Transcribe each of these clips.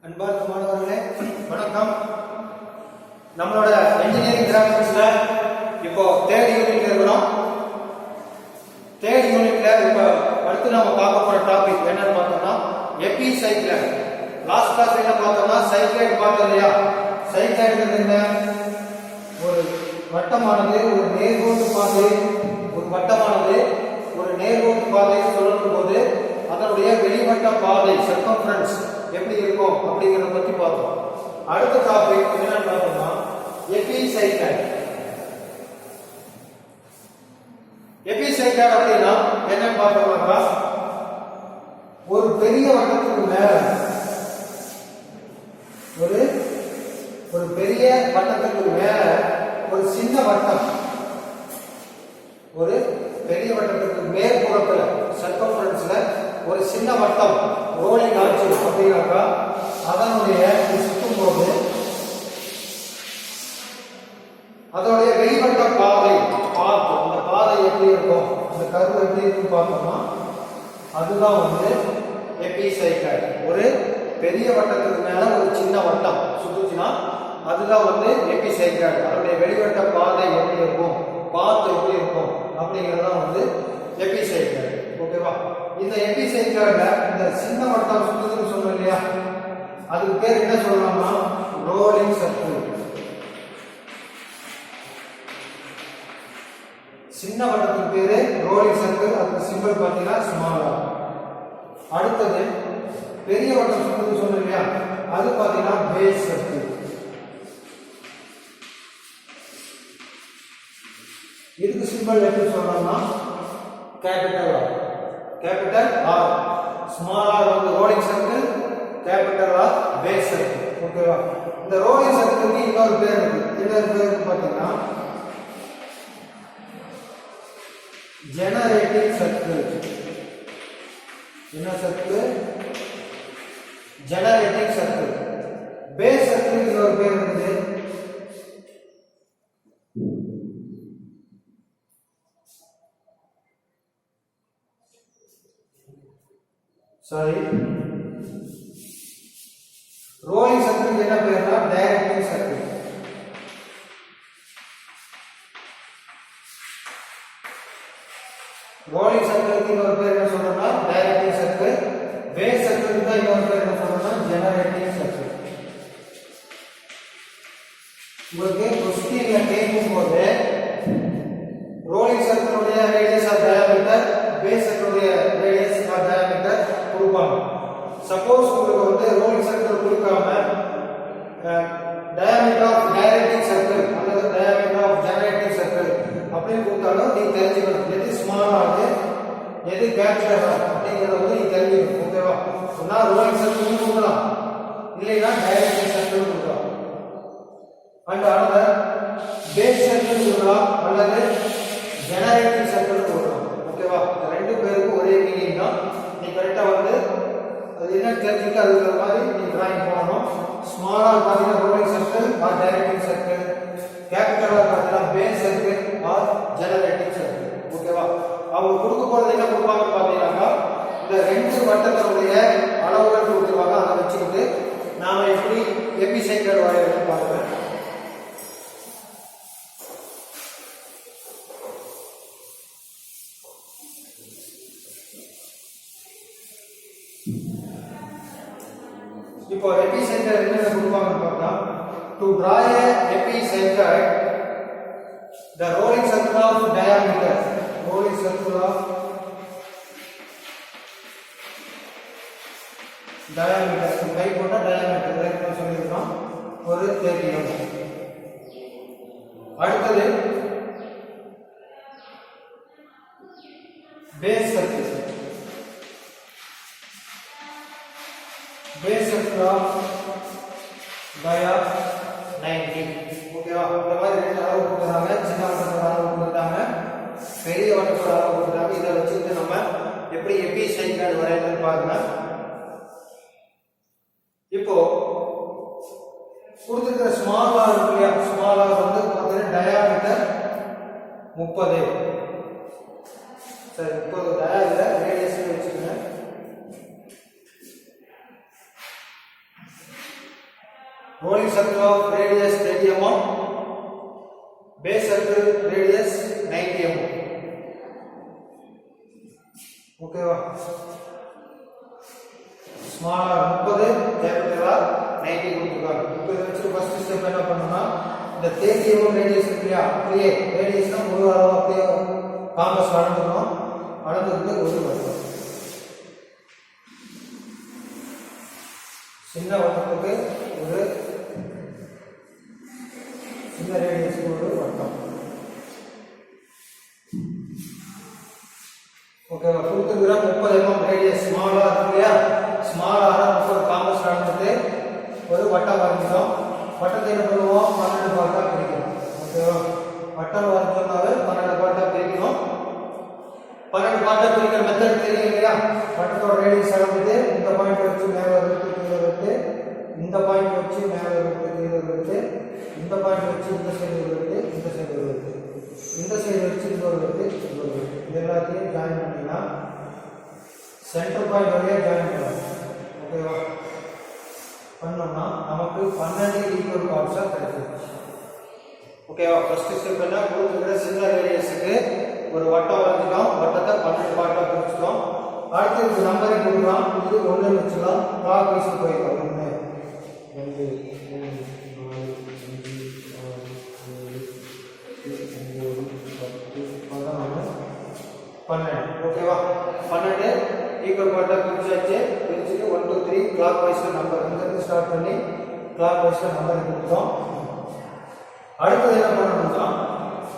அன்பார்ந்த மாணவர்களே வணக்கம். நம்மளோட இன்ஜினியரிங் கிராஃபிக்ஸ்ல இப்போ தேர்ட் யூனிட்ல இருக்கிறோம். தேர்ட் யூனிட்ல இப்போ அடுத்து நாம பார்க்க போற டாபிக் என்னன்னு பார்த்தோம்னா எபி சைக்ளர். லாஸ்ட் கிளாஸ் என்ன பார்த்தோம்னா சைக்ளைட் பார்த்தோம் இல்லையா? சைக்ளைட் என்ன? ஒரு வட்டமானது ஒரு நேர்கோட்டு பாதை, ஒரு வட்டமானது ஒரு நேர்கோட்டு பாதையை சுழலும் போது அதனுடைய வெளிவட்ட பாதை சர்க்கம்ஃபரன்ஸ் எப்படி இருக்கும் அப்படிங்கறத பத்தி பார்த்தோம். அடுத்த டாபிக் என்னன்னு பார்த்தோம்னா எபிசைக்ளர். எபிசைக்ளர் அப்படின்னா என்னன்னு பார்த்தோம்னா ஒரு பெரிய வட்டத்துக்கு மேல ஒரு பெரிய வட்டத்துக்கு மேல ஒரு சின்ன வட்டம், ஒரு பெரிய வட்டத்துக்கு மேற்புறத்துல சர்க்கம்ஃபரன்ஸ்ல ஒரு சின்ன வட்டம் ரோலிங் ஆச்சு அப்படின்னாக்கா அதனுடைய சுற்றும் போது அதனுடைய வெளிவட்ட பாதை பார்த்து அந்த பாதை எப்படி இருக்கும், அந்த கர்வ் எப்படி இருக்கும் பார்த்தோம்னா அதுதான் எபிசைக்ளர். ஒரு பெரிய வட்டத்துக்கு மேல ஒரு சின்ன வட்டம் சுத்துச்சுன்னா அதுதான் எபிசைக்ளர். அதனுடைய வெளிவட்ட பாதை எப்படி இருக்கும், பாத்து எப்படி இருக்கும் அப்படிங்கறதான் எபிசைக்ளர். ஓகேவா? இந்த எபிசைக்ளர்ல இந்த சின்ன வட்டம் சுத்துதுன்னு சொன்னோம் இல்லையா, அதுக்கு பேர் என்ன சொல்லலாம்னா ரோலிங் சர்க்கிள். சின்ன வட்டத்துக்கு பேரு ரோலிங் சர்க்கிள். அதுக்கு சிம்பிள் பாத்தீங்கன்னா ஸ்மால் ஆர். அடுத்தது பெரிய வட்டம் சுத்துதுன்னு சொன்னோம் இல்லையா, அது பாத்தீங்கன்னா பேஸ் சர்க்கிள். இதுக்கு சிம்பிள் எப்படி சொல்லலாம்னா capital R. Capital R, small R rolling circle, capital R base circle. ஓகேவா? இந்த ரோலிங் சர்க்கிளுக்கு இன்னொரு பேர் இருக்கு. என்ன பேர் பாத்தீங்கன்னா ஜெனரேட்டிங் சர்க்கிள். என்ன சர்க்கிள்? Generating circle. பேஸ் சர்க்கிளுக்கு இன்னொரு பேர் இருக்குது ரோலிங் சர்க்கிள் என்ன பேர்னா டைரக்டிங் சர்க்கிள். ரோலிங் சர்க்கிளுக்கு இன்னொரு பேர் என்ன சொல்றோம்னா டைரக்டிங் சர்க்கிள். பேஸ் சர்க்கிளுக்கு தான் இன்னொரு பேர் என்ன சொல்றோம்னா ஜெனரேட்டிங் சர்க்கிள். உங்களுக்கு கொஸ்டின்ல கேட்கும்போது ரோலிங் சர்க்கிளுடைய ரேடியஸ் ஆஃப் டயாமீட்டர், பேஸ் சர்க்கிளுடைய ரேடியஸ் ஆஃப் டயாமீட்டர் கொடுப்பாங்க. சப்போஸ் உங்களுக்கு ரோலிங் சர்க்கிள் கொடுக்காம டயாமீட்டர் ஆஃப் டைரக்டிங் சர்க்கிள் அல்லது டயாமீட்டர் ஆஃப் ஜெனரேட்டிங் சர்க்கிள் அப்படின்னு கொடுத்தாலும் நீ தெரிஞ்சுக்கணும் எது ஸ்மால் ஆகுது எது கேபிட்டல் ஆகுது அப்படிங்கறத நீ தெரிஞ்சுக்கணும். ஓகேவா? சொன்னா ரோலிங் சர்க்கிள் கொடுக்கலாம், இல்லைன்னா டைரக்டிங் சர்க்கிள் கொடுக்கலாம். அண்ட் அடுத்த பேஸ் சர்க்கிள் கொடுக்கலாம் அல்லது ஜெனரேட்டிங் சர்க்கிள் கொடுக்கலாம். ஓகேவா? இந்த ரெண்டு பேருக்கும் ஒரே மீனிங் தான். நீ கரெக்டா அது என்ன தெரிஞ்சுக்க அதுக்கு மாதிரி நீ டிராயிங் பண்ணணும். ஸ்மால் ஆர் பாத்தீங்கன்னா rolling circle r directing circle, capital r பாத்தீங்கன்னா base circle r generating circle. ஓகேவா? அவங்க கொடுக்க போறது என்ன கொடுப்பாங்க பாத்தீங்கன்னா இந்த ரெண்டு வட்டத்தினுடைய அளவுகள் கொடுத்துருவாங்க. அதை வச்சுக்கிட்டு நாம எப்படி எபிசைக்ளர் வரையணும்னு பார்க்கிறேன். இப்போ எபிசைக்ளர் என்ன கொடுப்பாங்கன்னு பார்த்தா to draw a epicycloid the rolling circle of diameter கை போட்டா diameter ரைட் சொல்லிருக்கோம் ஒரு 30 mm. அடுத்தது base circle. Base circle of dia 90. ஓகேவா? இந்த மாதிரி ரெண்டு அளவு கொடுக்குறாங்க. சின்ன வட்டத்தோட அளவு கொடுக்குறாங்க, பெரிய வட்டத்தோட அளவு கொடுக்குறாங்க. இதை வச்சுட்டு நம்ம எப்படி எபிசைக்ளர் வரையணும்னு பாருங்க. இப்போ கொடுத்துருக்கிற ஸ்மால் ஆர் இருக்கு இல்லையா, ஸ்மால் ஆர் பார்த்தீங்கன்னா டயாமீட்டர் 30. சரி, இப்போ டயாமீட்டர் ரேடியஸ் வச்சுக்கோங்க. rolling circle of radius 30 mm, base circle radius 90 mm. ஓகேவா? ஸ்மால் ஆர் 30, கேபிட்டல் ஆர் 90 கொடுத்துருக்காங்க. இப்போ இதை வச்சு ஃபர்ஸ்ட் ஸ்டெப் என்ன பண்ணணும்னா இந்த 30 mm ரேடியஸ் இருக்கு இல்லையா, அப்படியே ரேடியஸ்னா முழு அளவு அப்படியே காம்பஸ் அளந்துக்கணும். அளந்துட்டு ஒரு வட்டம், சின்ன வட்டத்துக்கு ஒரு சின்ன ரேடியஸ்க்கு ஒரு வட்டம். ஓகேவா? கொடுத்துருக்கிற 30 mm ரேடியஸ் ஸ்மாலா இருக்கு இல்லையா, ஸ்மாலா 30 காம்பஸ் அளந்துட்டு ஒரு வட்டம் வரைஞ்சிடும். வட்டத்தை என்ன பண்ணுவோம், 12 பார்ட்டா பிரிக்கணும். ஓகேவா? வட்டம் வரைஞ்சோம்னாவே 12 பார்ட்டா பிரிக்கணும். 12 பார்ட்டா பிரிக்கிற மெத்தட் தெரியும் இல்லையா? வட்டத்தோட ரேடியஸ் அளந்துட்டு இந்த பாயிண்ட் வச்சு மேலே இருக்கு கீழே இருக்கு, இந்த பாயிண்ட் வச்சு மேலே இருக்கு கீழே இருக்கு, இந்த பாயிண்ட் வச்சு இந்த சைடு இருக்கு இந்த சைடு இருக்கு, இந்த சைடு வச்சு இந்த ஒரு இருக்கு இந்த ஒரு இருக்கு. இது எல்லாத்தையும் ஜாயின் பண்ணினா சென்டர் பாயிண்ட் வழியா ஜாயின் பண்ணலாம். ஓகேவா? பண்ணோம்னா நமக்கு 12 ஈக்குவல் பார்ட்ஸா கிடைச்சிருச்சு. ஓகேவா? ஃபர்ஸ்ட் ஸ்டெப் என்ன, கொடுத்துக்கிற சின்ன ரேடியஸுக்கு ஒரு வட்டம் வரைஞ்சிட்டோம். வட்டத்தை 12 பார்ட்டா பிரிச்சுட்டோம். அடுத்து இது நம்பரை கொடுக்கலாம். இது 1 வச்சுக்கலாம். கிளாக் வைஸ் போயிடலாம். 1 2 3 4 5 6 7 8 9 10 11 12. ஓகேவா? 12 ஈக்குவல் பார்ட்டா பிரிச்சாச்சு. பிரிச்சுட்டு 1 2 3 கிளாக் வைஸ்ல நம்பர் இங்கிருந்து ஸ்டார்ட் பண்ணி கிளாக் வைஸ்ல நம்பர் கொடுத்தோம். அடுத்து என்ன பண்ணணும்னா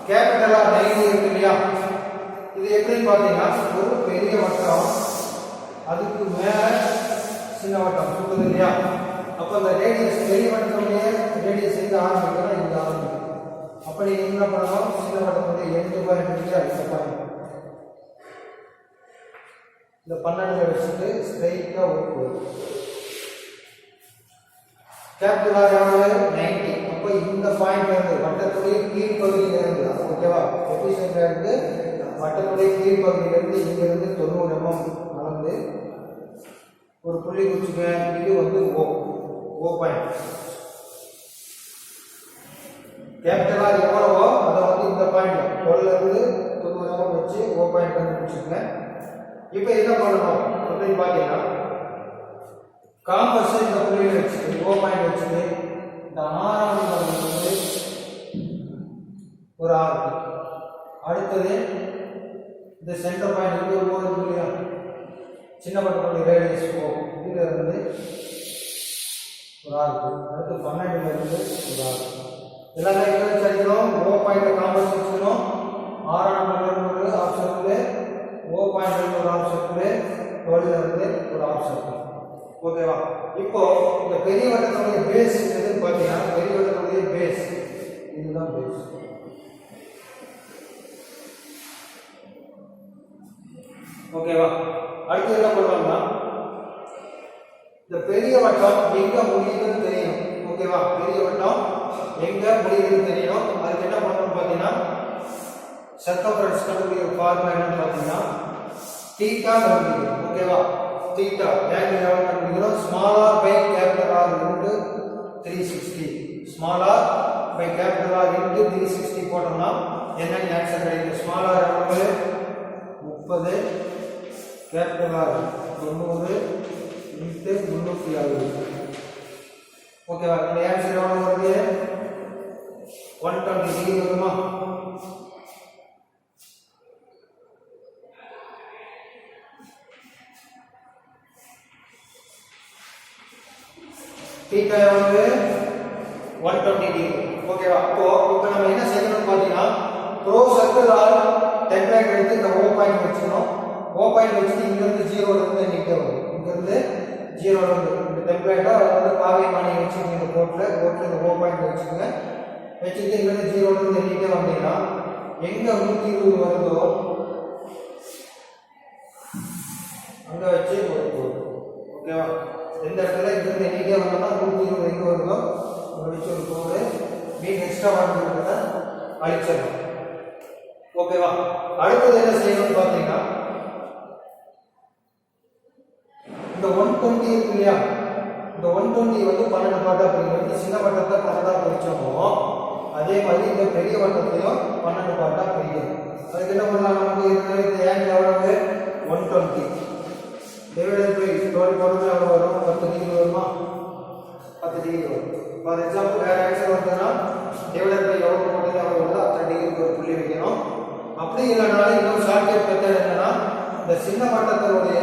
கேபிட்டலா 90 இருக்கு இல்லையா, இது எப்படின்னு பார்த்தீங்கன்னா ஒரு பெரிய வட்டம், அதுக்கு மேல சின்ன வட்டம் சொல்லுது இல்லையா. அப்போ அந்த ரேடியஸ் பெரிய வட்டத்துடைய ரேடியஸ் எங்க ஆரம்பிக்கணும், இங்க ஆரம்பிக்கும். அப்படி என்ன பண்ணணும், சின்ன வட்டத்துடைய எண்டு பாயிண்ட் இல்லையா, இந்த 12 வச்சுட்டு ஸ்ட்ரைட்டா ஒரு கேபிட்டல் ஆர் 90. அப்போ இந்த பாயிண்ட் வந்து வட்டத்துடைய கீழ் பகுதியில இருந்து, ஓகேவா, எபிசென்டர் இருந்து வட்டத்துடைய கீழ் பகுதியில இருந்து இங்க இருந்து 90 mm அளந்து ஒரு புள்ளி குறிச்சுக்க. இது வந்து ஓ பாயிண்ட். கேபிட்டல் ஆர் எவ்வளவோ அதை வந்து இந்த பாயிண்ட் 12 இருந்து 90 mm வச்சு ஓ பாயிண்ட் கண்டுபிடிச்சுக்கங்க. இப்போ என்ன பண்ணணும் அப்படின்னு பார்த்தீங்கன்னா காம்பஸ் இந்த புள்ளியில் வச்சுட்டு ஓ பாயிண்ட் வச்சுட்டு இந்த 6ஆம் நம்பர் வந்து ஒரு ஆர்க், அடுத்தது இந்த சென்டர் பாயிண்ட் இங்கே ஒரு போது இல்லையா, சின்ன பட்டப்பள்ளி ரேடியஸ் ஓ, இதுல இருந்து ஒரு ஆர்க், அடுத்து 12ல இருந்து ஒரு ஆர்க். எல்லாமே எங்கே வச்சு அடிக்கணும், ஓ பாயிண்ட்ல காம்பஸ் வச்சுக்கணும். 6ஆம் நம்பர்ல இருந்து ஒரு ஆஃப் சர்க்கிள், ஓ பாயிண்ட்ல இருந்து ஒரு ஆஃப் சர்க்கிள், 12ல இருந்து ஒரு ஆஃப் சர்க்கிள். ஓகேவா? இப்போ இந்த பெரிய வட்டத்துடைய பேஸ் எதுன்னு பார்த்தீங்கன்னா, பெரிய வட்டத்துடைய பேஸ் இதுதான் பேஸ். ஓகேவா? அடுத்து என்ன பண்ணுவாங்கன்னா இந்த பெரிய வட்டம் எங்க முடியுதுன்னு தெரியணும். ஓகேவா? பெரிய வட்டம் எங்க முடியுதுன்னு தெரியணும். அதுக்கு என்ன பண்ணணும் பார்த்தீங்கன்னா சர்க்கம்ஃபரன்ஸ் கண்டுபிடிக்கிற ஃபார்முலா என்னன்னு பார்த்தீங்கன்னா தீட்டா கண்டுபிடிக்கணும். ஓகேவா? theta angle எவ்வளவு கண்டுபிடிக்கிறோம், small r by capital R into 360, small r by capital R into 360 போட்டோம்னா என்ன ஆன்சர் கிடைக்கும். small r எவ்வளவு 30, capital R 90 into 360. ஓகேவா? இந்த ஆன்சர் எவ்வளவு வருது, 120 டிகிரி வருமா? theta எவ்வளவு 120 டிகிரி. ஓகேவா? இப்போ நம்ம என்ன செய்யணும்னு பாத்தீங்கன்னா ப்ரோ சர்க்கிள் ஆர் டெம்ப்ளேட் எடுத்து இந்த ஓ பாயிண்ட் வச்சுக்கணும். ஓ பாயிண்ட் வச்சுட்டு இங்க இருந்து 0 ல இருந்து எண்ணிக்கை வரும். இங்க இருந்து 0 ல இருந்து இந்த டெம்ப்ளேட்டை அதாவது காவை மானி வச்சுக்கோங்க. இந்த போர்ட்ல இந்த ஓ பாயிண்ட் வச்சுக்கோங்க. வச்சுட்டு இங்க இருந்து 0 ல இருந்து எண்ணிக்கை வந்தீங்கன்னா எங்க 120 வருதோ அங்க வச்சு போடுவோம். ஓகேவா? எந்த இடத்துல இருந்து எண்ணிக்கை வந்தோம்னா 120 எங்க வருதோ அங்க வச்சு ஒரு கோடு மீன் எக்ஸ்ட்ரா வாங்கிக்கிறத அழிச்சிடலாம். ஓகேவா? அடுத்தது என்ன செய்யணும்னு பார்த்தீங்கன்னா இந்த 120 இருக்கு இல்லையா, இந்த 120 வந்து 12 பார்ட்டா பிரிக்கணும். இந்த சின்ன வட்டத்தை 12ஆ பிரிச்சோமோ அதே மாதிரி இந்த பெரிய வட்டத்தையும் 12 பார்ட்டா பிரிக்கணும். அதுக்கு என்ன பண்ணலாம்? நமக்கு இந்த ஆங்கிள் எவ்வளவு? 120 டிவைடட் பை 12 போடுறது எவ்வளவு வரும்? 10 டிகிரி வருமா? 10 டிகிரி வரும். ஃபார் எக்ஸாம்பிள் வேற ஆன்சர் வந்ததுன்னா டிவைடட் பை எவ்வளவு போட்டது எவ்வளவு வருதோ அத்தனை டிகிரிக்கு ஒரு புள்ளி வைக்கணும். அப்படி இல்லைனாலும் இன்னொரு ஷார்ட்கட் மெத்தட் என்னன்னா, இந்த சின்ன வட்டத்தினுடைய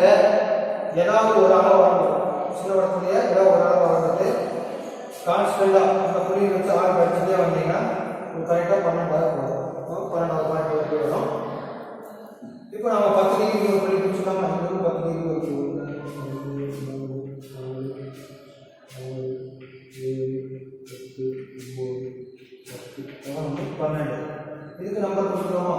ஏதாவது ஒரு அளவு வரணும். சின்ன வட்டத்துடைய ஏதாவது ஒரு அளவு வந்துட்டு கான்ஸ்டண்டா அந்த புள்ளி வச்சு ஆறு படிச்சுட்டே வந்தீங்கன்னா கரெக்டாக 12 போதும். 12வது பாயிண்ட் வரைக்கும் வரும். இப்போ நம்ம 10 டிகிரி ஒரு புள்ளி பிடிச்சிக்கலாமா? இதுக்கு 10 டிகிரி வச்சு 12 இதுக்கு நம்பர் கொடுத்துருவோமா?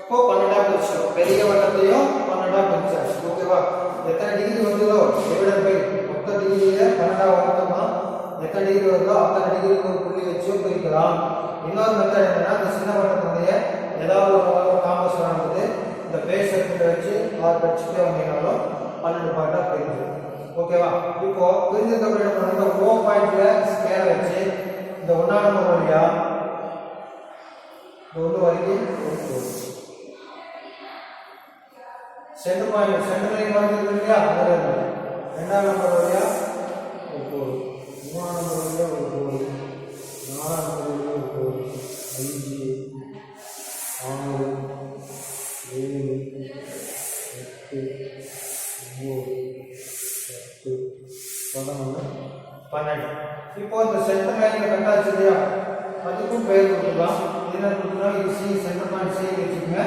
இப்போ 12ஆ பிரிச்சோம். பெரிய வட்டத்தையும் 12ஆ பிரிச்சாச்சு. ஓகேவா? எத்தனை டிகிரி வந்ததோ டிவைடட் பை மொத்த டிகிரியில 12ஆ வட்டமா எத்தனை டிகிரி வருதோ அத்தனை டிகிரிக்கு ஒரு புள்ளி வச்சு பிரிக்கலாம். இன்னொரு மெத்தட் என்னன்னா, இந்த சின்ன வட்டத்தினுடைய ஏதாவது ஒரு காம்பஸ் வந்து இந்த பேஸ் சர்க்கிள் வச்சு ஆறு படிச்சுட்டே வந்தீங்கனாலும் 12 பார்ட்டா பிரிஞ்சு. ஓகேவா? இப்போ பிரிஞ்சதுக்கு அப்புறம் என்ன பண்ணுங்க? O பாயிண்ட்ல ஸ்கேல் வச்சு இந்த 1ஆம் நம்பர் வழியா இந்த 1 வரைக்கும் சென்டர் பாயிண்ட் சென்டர் லைன் வரைக்கும் இல்லையா? அதுல 2ஆம் நம்பர் வழியா ஒரு கோடு, 3ஆம் நம்பர் வழியா ஒரு கோடு, 4ஆம் நம்பர் வழியா ஒரு கோடு, 5 6 7 8 9 10 11 12. இப்போ இந்த சென்டர் லைன்ல கட்டாச்சு இல்லையா? அதுக்கும் பெயர் கொடுக்கலாம். என்ன கொடுக்கலாம்? இது சி சென்டர் பாயிண்ட் சி வச்சுக்கோங்க.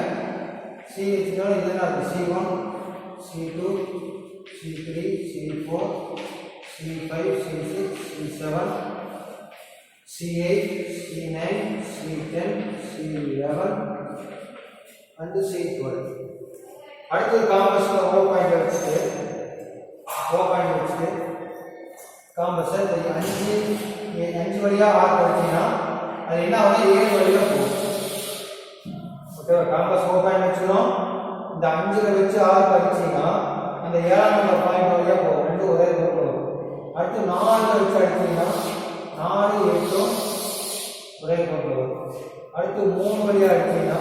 சி வச்சுக்கோங்க. இது என்ன? C1 C2 C3 C4 C5 C6 C7 C8 C9 C10 C11 and C12. அடுத்து காம்பஸ்ல O பாயிண்ட் வச்சுட்டு காம்பஸ் இந்த 5 வழியா ஆர் படிச்சீங்கன்னா அது என்ன ஆகும்? 7 வழியா போகும். ஓகேவா? காம்பஸ் O பாயிண்ட் வச்சுக்கிறோம். இந்த 5ல வச்சு ஆர் படிச்சீங்கன்னா அந்த 7ஆம் நம்பர் பாயிண்ட் வழியா போகும். ரெண்டு ஒரே கோட்டில் வரும். அடுத்து 4ல வச்சு அடிச்சீங்கன்னா 4 8 ஒரே கோட்டில் வரும். அடுத்து 3 வழியா அடிச்சீங்கன்னா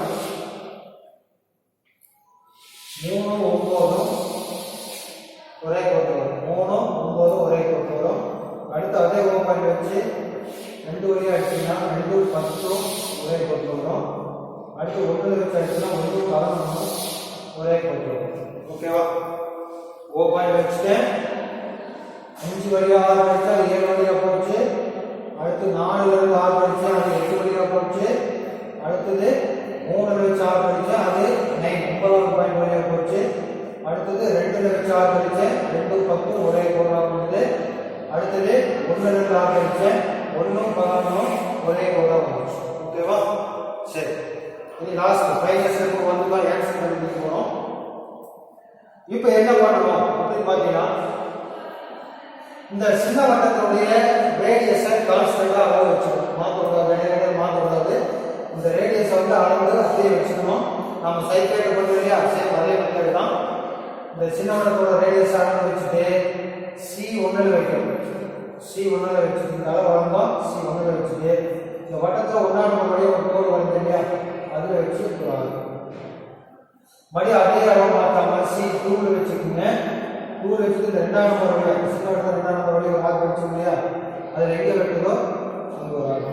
3 9 ஒரே கோட்டில் வரும். 3 9 ஒரே கோட்டில் வரும். அடுத்து அதே O பாயிண்ட் வச்சு 2 வழியா அடிச்சீங்கன்னா 2 10 ஒரே கோட்டில் வரும். அடுத்து 1ல வச்சு அடிச்சீங்கன்னா 1 11 ஒரே கோட்டில் வரும். ஓகேவா? O பாயிண்ட் வச்சுட்டு 5 வழியா 6 அடிச்சா 7 வழியா போச்சு. அடுத்து 4ல இருந்து 6 அடிச்சா அது 8 வழியா போச்சு. அடுத்தது 3ல வச்சு 6 அடிச்சா அது 9 9வது பாயிண்ட் வழியா போச்சு. அடுத்தது 2ல வச்சு 6 அடிச்சேன் 2 10 ஒரே கோடா போகுது. அடுத்தது 1ல இருந்து 6 அடிச்சேன் 1 11 ஒரே கோடா போச்சு. ஓகேவா? சரி, இது லாஸ்ட் ஃபைனல் ஸ்டெப் வந்து ஆன்சர் பண்ணி போறோம். இப்போ என்ன பண்ணணும் அப்படின்னு பார்த்தீங்கன்னா, இந்த சின்ன வட்டத்தினுடைய ரேடியஸை கான்ஸ்டன்டா அளவு வச்சுக்கணும். மாற்றக்கூடாது, ரேடியஸ் மாற்றக்கூடாது. இந்த ரேடியஸை வந்து அளந்து அப்படியே வச்சுக்கணும். நம்ம சைக்கிள் பண்ணுறோம் இல்லையா? சேம் அதே மெத்தட் தான். இந்த சின்ன வட்டத்தோட ரேடியஸ் அளந்து வச்சுட்டு C1ல வைக்கணும். C1ல வச்சுட்டு அளவு வளர்ந்தோம். C1ல வச்சுட்டு இந்த வட்டத்தில் 1ஆம் நம்பர் வழியா ஒரு கோடு வருது இல்லையா? அதில் வச்சு மறுபடியும் அதே அளவு மாற்றாம C2ல வச்சுக்கோங்க. 2ல வச்சுட்டு இந்த 2ஆம் நம்பர் வழியா சின்ன வட்டத்தில் 2ஆம் நம்பர் வழியா ஒரு ஆறு வச்சோம் இல்லையா? அதில் எங்கே வெட்டுதோ அங்கே ஒரு ஆறு.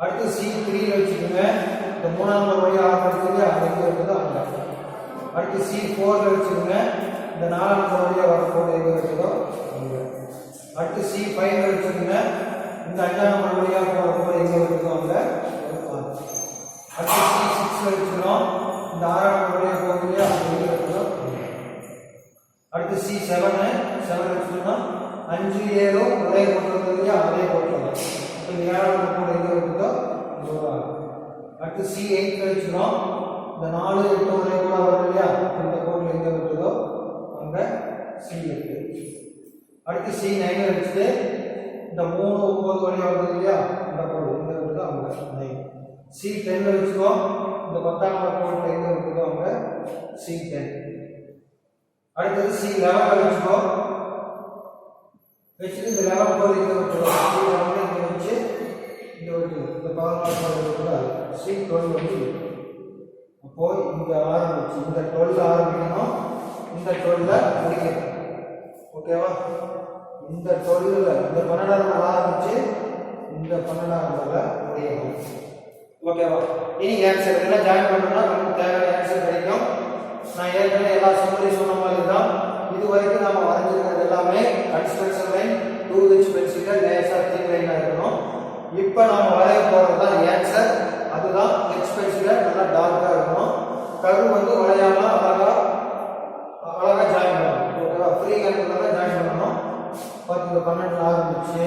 அடுத்து C3ல வச்சுக்கோங்க. இந்த 3ஆம் நம்பர் வழியா ஆறு வச்சு இல்லையா? அது எங்கே வெட்டுதோ அங்கே. அடுத்து C4ல வச்சுக்கோங்க. இந்த 4ஆம் நம்பர் வழியா வர கோடு எங்கே வெட்டுதோ அங்கே. அடுத்து C5ல வச்சுக்கோங்க. இந்த 5ஆம் நம்பர் வழியா போகிற கோடு எங்கே வெட்டுதோ அங்கே. அடுத்து C6ல வச்சுக்கிறோம். இந்த 6ஆம் நம்பர் வழியா போகுது இல்லையா? அது எங்கே வெட்டுதோ. அடுத்து C7 வச்சுக்கோங்க. 5 7 ஒரே கோட்டில் இருக்குது இல்லையா? அதே கோட்டில் தான். இப்போ 7ஆம் நம்பர் கோடு எங்கே வெட்டுதோ அங்கே. அடுத்து C8ல வச்சுக்கிறோம். இந்த 4 8 ஒரே கோடா வருது இல்லையா? இந்த கோட்டில் எங்கே வெட்டுதோ அங்கே C8. அடுத்து C9ல வச்சுட்டு இந்த 3 9 வழியா வருது இல்லையா? இந்த கோடு எங்கே வெட்டுதோ அங்கே 9. C10 வச்சுக்கோ. இந்த 10ஆம் நம்பர் போர்ட்ல எங்க இருக்குதோ அங்க C10. அடுத்தது C11 வச்சுக்கோ. வச்சுட்டு இந்த 11 போர்ட் இங்க வச்சுக்கோ. C11 இங்க வச்சு இங்க வச்சு இந்த 14ஆம் நம்பர் இருக்குதா C12 வச்சு. அப்போ இங்க ஆரம்பிச்சு இந்த 12 ஆரம்பிக்கணும், இந்த 12 முடிக்கணும். ஓகேவா? இந்த 12ல இந்த 12ஆம் நம்பர் ஆரம்பிச்சு இந்த 12ஆம் நம்பர்ல முடியணும். ஓகேவா? இனி ஆன்சர் இதெல்லாம் ஜாயின் பண்ணோம்னா நமக்கு தேவையான ஆன்சர் கிடைக்கும். நான் ஏற்கனவே எல்லா சம்மரியும் சொன்ன மாதிரி தான் இது வரைக்கும் நாம வரைஞ்சிருக்கிறது எல்லாமே கன்ஸ்ட்ரக்ஷன் லைன் 2H பென்சில்ல லேசா திக் லைனா இருக்கணும். இப்போ நாம வரைய போறது தான் ஆன்சர். அதுதான் H பென்சில்ல நல்லா டார்க்கா இருக்கணும். கர்வ் வந்து வளையாம அழகா ஜாயின் பண்ணணும். ஓகேவா? ஃப்ரீ ஹேண்ட்ல ஜாயின் பண்ணணும். பார்த்து இந்த 12ல ஆரம்பிச்சு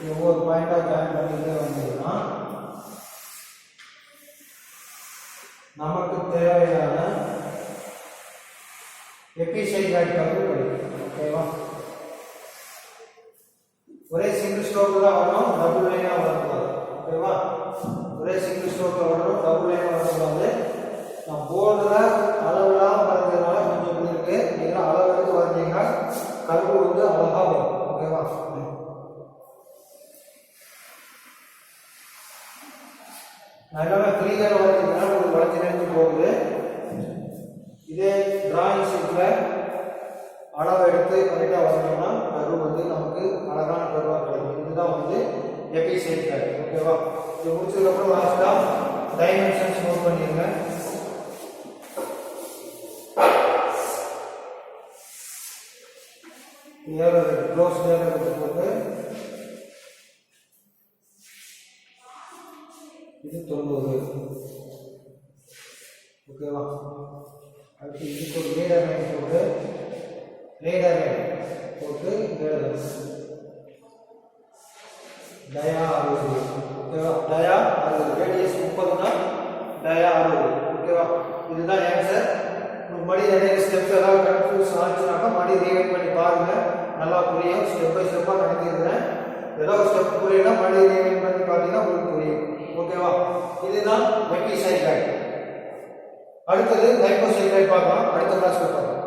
ஒவ்வொரு பாயிண்டா ஜாயின் பண்ணிட்டே வந்தீங்கன்னா நமக்கு தேவையான எபிசைக்ளாய்டு கர்வ் கிடைக்கும். ஓகேவா? ஒரே சிங்கிள் ஸ்ட்ரோக் தான் வரணும், டபுள் லைனா வரக்கூடாது. ஓகேவா? ஒரே சிங்கிள் ஸ்ட்ரோக்ல வரணும், டபுள் லைனா வரக்கூடாது. நான் போர்டுல அளவுலாம் வரைஞ்சதுனால கொஞ்சம் இப்படி இருக்கு. நீங்க அளவு எடுத்து வரைஞ்சீங்கன்னா கர்வ் வந்து அழகா வரும். ஓகேவா? எல்லாமே ஃப்ரீயாக வரைஞ்சிங்கன்னா உங்களுக்கு வளைஞ்சு நினைஞ்சு போகுது. இதே டிராயிங் ஷீட்ல அளவு எடுத்து கரெக்டாக வரைஞ்சோம்னா கர்வ் வந்து நமக்கு அழகான கர்வாக கிடைக்கும். இதுதான் வந்து எபிசைக்ளாய்டு. ஓகேவா? இது முடிச்சதுக்கப்புறம் லாஸ்டா டைமென்ஷன்ஸ் நோட் பண்ணிடுங்க. க்ளோஸ் எடுத்து போட்டு இது 90. ஓகேவா? அடுத்து இதுக்கு ஒரு லீடர் லைன் போட்டு டயா 60. ஓகேவா? டயா 60, ரேடியஸ் 30னா டயா 60. ஓகேவா? இதுதான் ஆன்சர். மறுபடியும் நிறைய ஸ்டெப்ஸ் ஏதாவது கன்ஃபியூஸ் ஆச்சுனாக்கா மறுபடியும் ரீவைண்ட் பண்ணி பாருங்க, நல்லா புரியும். ஸ்டெப் பை ஸ்டெப்பாக நடத்திடுறேன். ஏதாவது ஸ்டெப் புரியலனா மறுபடியும் ரீவைண்ட் பண்ணி பார்த்தீங்கன்னா உங்களுக்கு புரியும். ஓகேவா? இதுதான் எபிசைக்ளாய்டு. அடுத்தது லைபோசைக்ளாய்டு பார்க்கலாம். அடுத்த கிளாஸ்ல பார்க்கலாம்.